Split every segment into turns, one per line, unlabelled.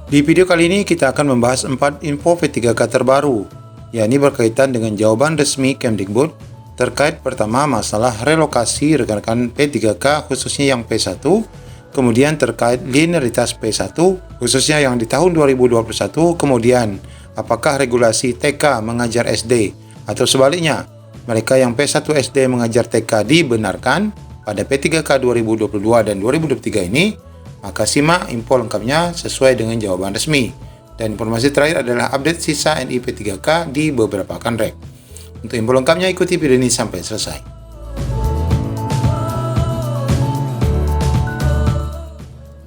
Di video kali ini kita akan membahas 4 info P3K terbaru, yakni berkaitan dengan jawaban resmi Kemdikbud terkait pertama masalah relokasi rekan-rekan P3K khususnya yang P1, kemudian terkait linearitas P1 khususnya yang di tahun 2021, kemudian apakah regulasi TK mengajar SD atau sebaliknya mereka yang P1 SD mengajar TK dibenarkan pada P3K 2022 dan 2023 ini. Maka simak info lengkapnya sesuai dengan jawaban resmi. Dan informasi terakhir adalah update sisa NI P3K di beberapa kanrek. Untuk info lengkapnya ikuti video ini sampai selesai.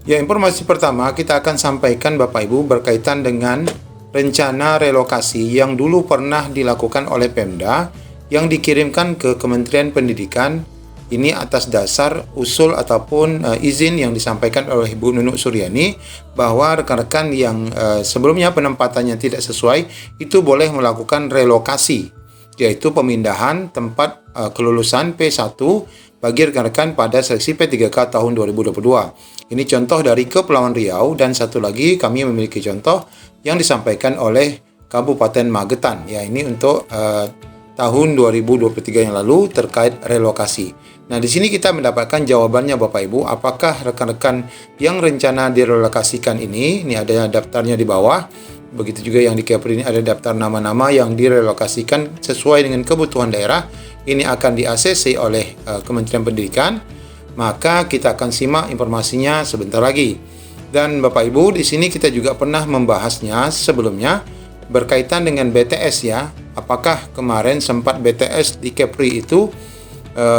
Ya, informasi pertama kita akan sampaikan Bapak Ibu berkaitan dengan rencana relokasi yang dulu pernah dilakukan oleh Pemda yang dikirimkan ke Kementerian Pendidikan. Ini atas dasar usul ataupun izin yang disampaikan oleh Ibu Nunuk Suryani bahwa rekan-rekan yang sebelumnya penempatannya tidak sesuai itu boleh melakukan relokasi, yaitu pemindahan tempat kelulusan P1 bagi rekan-rekan pada seleksi P3K tahun 2022. Ini contoh dari Kepulauan Riau, dan satu lagi kami memiliki contoh yang disampaikan oleh Kabupaten Magetan. Ya, ini untuk tahun 2023 yang lalu terkait relokasi. Nah, di sini kita mendapatkan jawabannya Bapak Ibu, apakah rekan-rekan yang rencana direlokasikan ini ada daftarnya di bawah. Begitu juga yang di Kepri ini ada daftar nama-nama yang direlokasikan sesuai dengan kebutuhan daerah. Ini akan di-ACC oleh Kementerian Pendidikan. Maka kita akan simak informasinya sebentar lagi. Dan Bapak Ibu, di sini kita juga pernah membahasnya sebelumnya berkaitan dengan BTS ya. Apakah kemarin sempat BTS di Kepri itu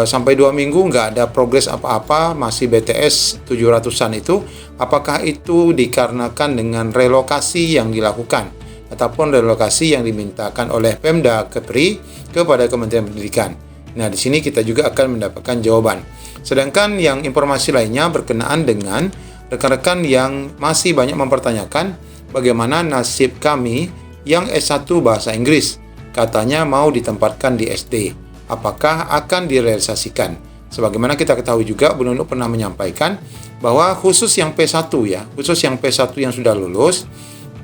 sampai 2 minggu nggak ada progres apa-apa, masih BTS 700-an itu, apakah itu dikarenakan dengan relokasi yang dilakukan ataupun relokasi yang dimintakan oleh Pemda Kepri kepada Kementerian Pendidikan. Nah, di sini kita juga akan mendapatkan jawaban. Sedangkan yang informasi lainnya berkenaan dengan rekan-rekan yang masih banyak mempertanyakan bagaimana nasib kami yang S1 Bahasa Inggris, katanya mau ditempatkan di SD. Apakah akan direalisasikan? Sebagaimana kita ketahui juga, Bu Nunuk pernah menyampaikan bahwa khusus yang P1 ya, khusus yang P1 yang sudah lulus,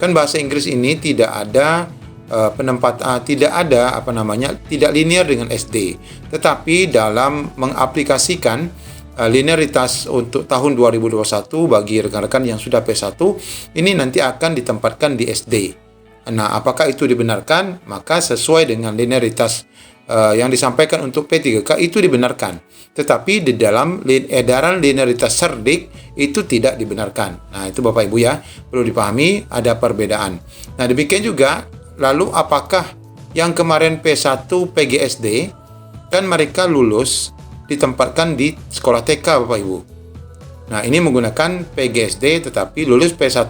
kan bahasa Inggris ini tidak ada tidak linear dengan SD. Tetapi dalam mengaplikasikan linearitas untuk tahun 2021 bagi rekan-rekan yang sudah P1, ini nanti akan ditempatkan di SD. Nah, apakah itu dibenarkan? Maka sesuai dengan linearitas yang disampaikan untuk P3K itu dibenarkan. Tetapi di dalam edaran linearitas Serdik itu tidak dibenarkan. Nah, itu Bapak Ibu ya, perlu dipahami ada perbedaan. Nah, demikian juga, lalu apakah yang kemarin P1 PGSD, kan mereka lulus ditempatkan di sekolah TK Bapak Ibu. Nah, ini menggunakan PGSD tetapi lulus P1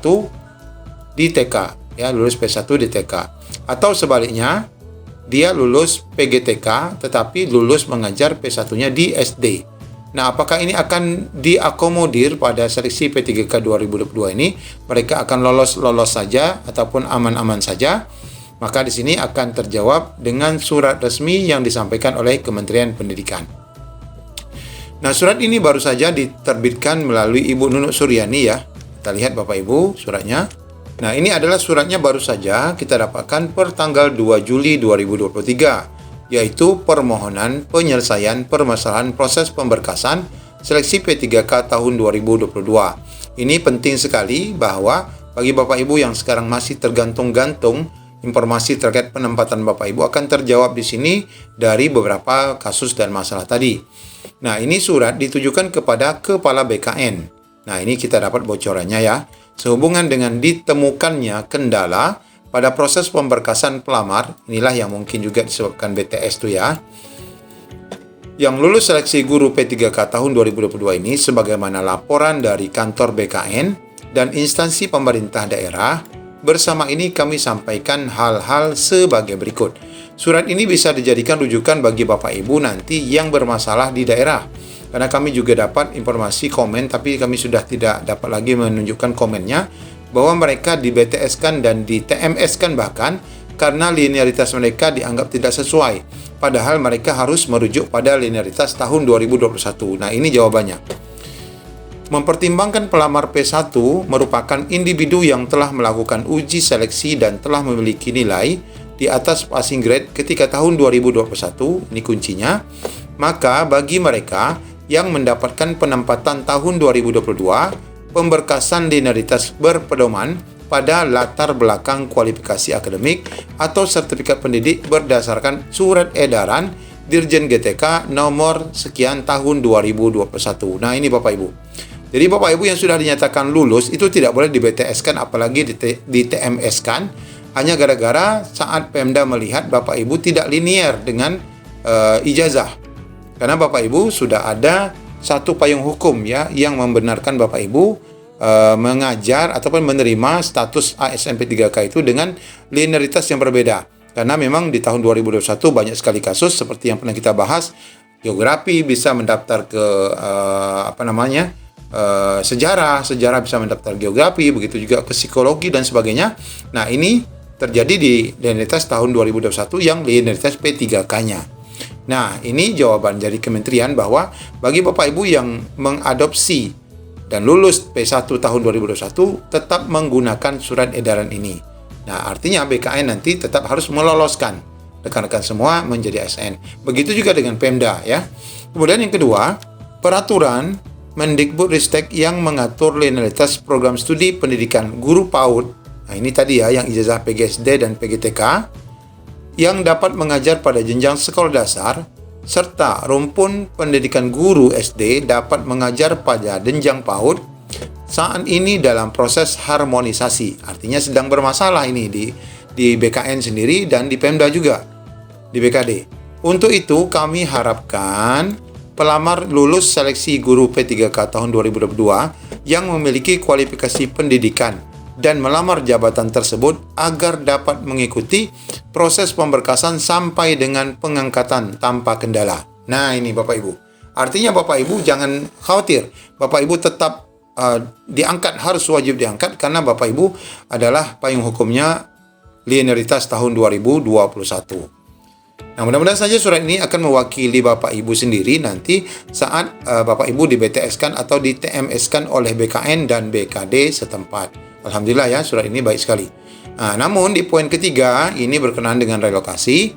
di TK. Ya, lulus P1 di TK. Atau sebaliknya, dia lulus PGTK tetapi lulus mengajar P1-nya di SD. Nah, apakah ini akan diakomodir pada seleksi P3K 2022 ini? Mereka akan lolos saja ataupun aman-aman saja? Maka di sini akan terjawab dengan surat resmi yang disampaikan oleh Kementerian Pendidikan. Nah, surat ini baru saja diterbitkan melalui Ibu Nunuk Suryani ya. Kita lihat Bapak Ibu suratnya. Nah, ini adalah suratnya baru saja kita dapatkan per tanggal 2 Juli 2023, yaitu permohonan penyelesaian permasalahan proses pemberkasan seleksi P3K tahun 2022. Ini penting sekali bahwa bagi Bapak Ibu yang sekarang masih tergantung-gantung, informasi terkait penempatan Bapak Ibu akan terjawab di sini dari beberapa kasus dan masalah tadi. Nah, ini surat ditujukan kepada Kepala BKN. Nah, ini kita dapat bocorannya ya. Sehubungan dengan ditemukannya kendala pada proses pemberkasan pelamar, inilah yang mungkin juga disebabkan BTS itu ya. Yang lulus seleksi guru P3K tahun 2022 ini sebagaimana laporan dari kantor BKN dan instansi pemerintah daerah, bersama ini kami sampaikan hal-hal sebagai berikut. Surat ini bisa dijadikan rujukan bagi Bapak Ibu nanti yang bermasalah di daerah. Karena kami juga dapat informasi komen, tapi kami sudah tidak dapat lagi menunjukkan komennya, bahwa mereka di BTS-kan dan di TMS-kan bahkan karena linearitas mereka dianggap tidak sesuai. Padahal mereka harus merujuk pada linearitas tahun 2021. Nah, ini jawabannya. mempertimbangkan pelamar P1 merupakan individu yang telah melakukan uji seleksi dan telah memiliki nilai di atas passing grade ketika tahun 2021, ini kuncinya, maka bagi mereka yang mendapatkan penempatan tahun 2022, pemberkasan linearitas berpedoman pada latar belakang kualifikasi akademik atau sertifikat pendidik berdasarkan surat edaran Dirjen GTK nomor sekian tahun 2021. Nah, ini Bapak Ibu. Jadi Bapak Ibu yang sudah dinyatakan lulus itu tidak boleh di BTS-kan apalagi di TMS-kan hanya gara-gara saat Pemda melihat Bapak Ibu tidak linier dengan ijazah. Karena Bapak Ibu sudah ada satu payung hukum ya yang membenarkan Bapak Ibu mengajar ataupun menerima status ASN P3K itu dengan linearitas yang berbeda. Karena memang di tahun 2021 banyak sekali kasus seperti yang pernah kita bahas, geografi bisa mendaftar ke sejarah bisa mendaftar geografi, begitu juga ke psikologi dan sebagainya. Nah, ini terjadi di linearitas tahun 2021 yang linearitas P3K-nya. Nah, ini jawaban dari kementerian bahwa bagi Bapak Ibu yang mengadopsi dan lulus P1 tahun 2021 tetap menggunakan surat edaran ini. Nah, artinya BKN nanti tetap harus meloloskan rekan-rekan semua menjadi ASN. Begitu juga dengan Pemda ya. Kemudian yang kedua, peraturan Mendikbudristek yang mengatur linearitas program studi pendidikan guru PAUD. Nah, ini tadi ya yang ijazah PGSD dan PGTK yang dapat mengajar pada jenjang sekolah dasar serta rumpun pendidikan guru SD dapat mengajar pada jenjang PAUD saat ini dalam proses harmonisasi. Artinya sedang bermasalah ini di BKN sendiri dan di Pemda juga, di BKD. Untuk itu kami harapkan pelamar lulus seleksi guru P3K tahun 2022 yang memiliki kualifikasi pendidikan dan melamar jabatan tersebut agar dapat mengikuti proses pemberkasan sampai dengan pengangkatan tanpa kendala. Nah, ini Bapak Ibu. Artinya Bapak Ibu jangan khawatir. Bapak Ibu tetap diangkat, harus wajib diangkat karena Bapak Ibu adalah payung hukumnya linearitas tahun 2021. Nah, mudah-mudahan saja surat ini akan mewakili Bapak Ibu sendiri nanti saat Bapak Ibu di BTS-kan atau di TMS-kan oleh BKN dan BKD setempat. Alhamdulillah ya, surat ini baik sekali. Nah, namun di poin ketiga ini berkenaan dengan relokasi,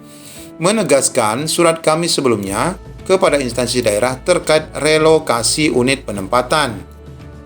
menegaskan surat kami sebelumnya kepada instansi daerah terkait relokasi unit penempatan.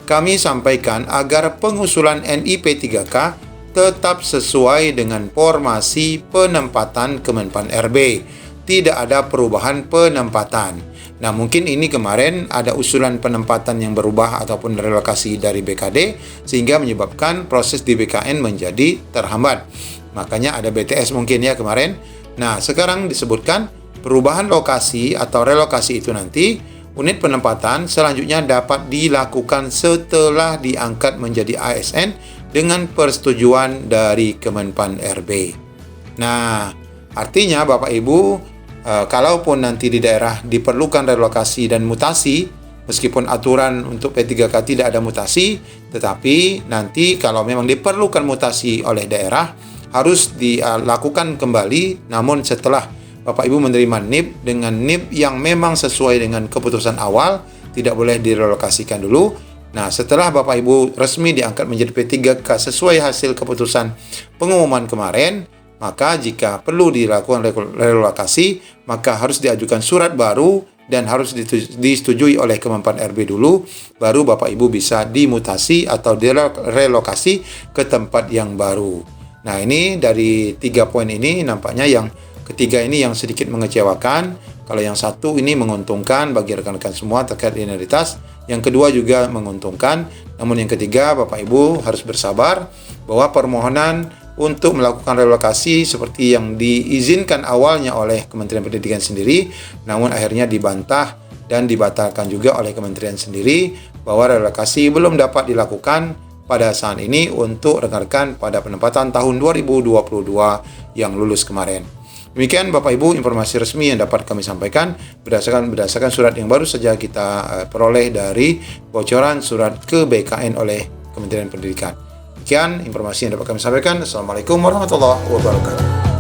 Kami sampaikan agar pengusulan NIP 3K tetap sesuai dengan formasi penempatan Kemenpan RB. Tidak ada perubahan penempatan. Nah, mungkin ini kemarin ada usulan penempatan yang berubah ataupun relokasi dari BKD sehingga menyebabkan proses di BKN menjadi terhambat. Makanya ada BTS mungkin ya kemarin. Nah, sekarang disebutkan perubahan lokasi atau relokasi itu nanti unit penempatan selanjutnya dapat dilakukan setelah diangkat menjadi ASN dengan persetujuan dari Kemenpan RB. Nah, artinya Bapak Ibu, kalaupun nanti di daerah diperlukan relokasi dan mutasi, meskipun aturan untuk P3K tidak ada mutasi, tetapi nanti kalau memang diperlukan mutasi oleh daerah, harus dilakukan kembali, namun setelah Bapak Ibu menerima NIP dengan NIP yang memang sesuai dengan keputusan awal, tidak boleh direlokasikan dulu. Nah, setelah Bapak Ibu resmi diangkat menjadi P3K sesuai hasil keputusan pengumuman kemarin, maka jika perlu dilakukan relokasi, maka harus diajukan surat baru dan harus disetujui oleh Kemenpan RB dulu, baru Bapak Ibu bisa dimutasi atau direlokasi ke tempat yang baru. Nah, ini dari 3 poin ini nampaknya yang ketiga ini yang sedikit mengecewakan. Kalau yang satu ini menguntungkan bagi rekan-rekan semua terkait linearitas, yang kedua juga menguntungkan. Namun yang ketiga, Bapak Ibu harus bersabar bahwa permohonan untuk melakukan relokasi seperti yang diizinkan awalnya oleh Kementerian Pendidikan sendiri, namun akhirnya dibantah dan dibatalkan juga oleh Kementerian sendiri bahwa relokasi belum dapat dilakukan pada saat ini untuk rekan-rekan pada penempatan tahun 2022 yang lulus kemarin. Demikian Bapak Ibu informasi resmi yang dapat kami sampaikan berdasarkan surat yang baru saja kita peroleh dari bocoran surat ke BKN oleh Kementerian Pendidikan. Demikian informasi yang dapat kami sampaikan. Assalamualaikum warahmatullahi wabarakatuh.